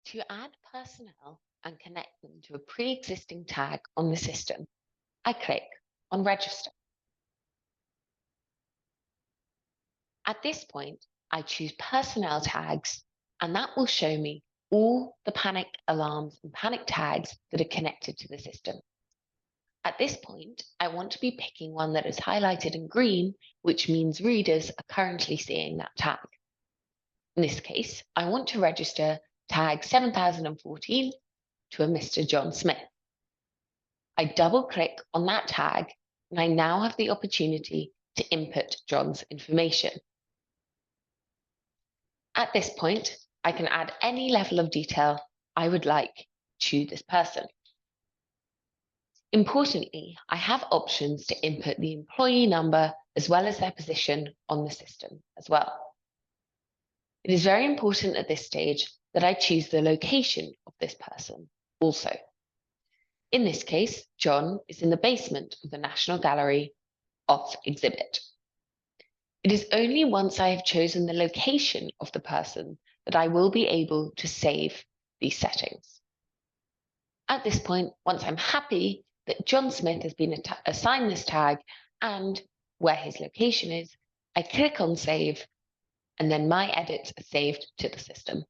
To add personnel and connect them to a pre-existing tag on the system, I click on Register. At this point, I choose Personnel Tags, and that will show me all the panic alarms and panic tags that are connected to the system. At this point, I want to be picking one that is highlighted in green, which means readers are currently seeing that tag. In this case, I want to register tag 7014 to a Mr. John Smith. I double click on that tag and I now have the opportunity to input John's information. At this point, I can add any level of detail I would like to this person. Importantly, I have options to input the employee number as well as their position on the system as well. It is very important at this stage that I choose the location of this person also. In this case, John is in the basement of the National Gallery off exhibit. It is only once I have chosen the location of the person that I will be able to save these settings. At this point, once I'm happy that John Smith has been assigned this tag and where his location is, I click on Save, and then my edits are saved to the system.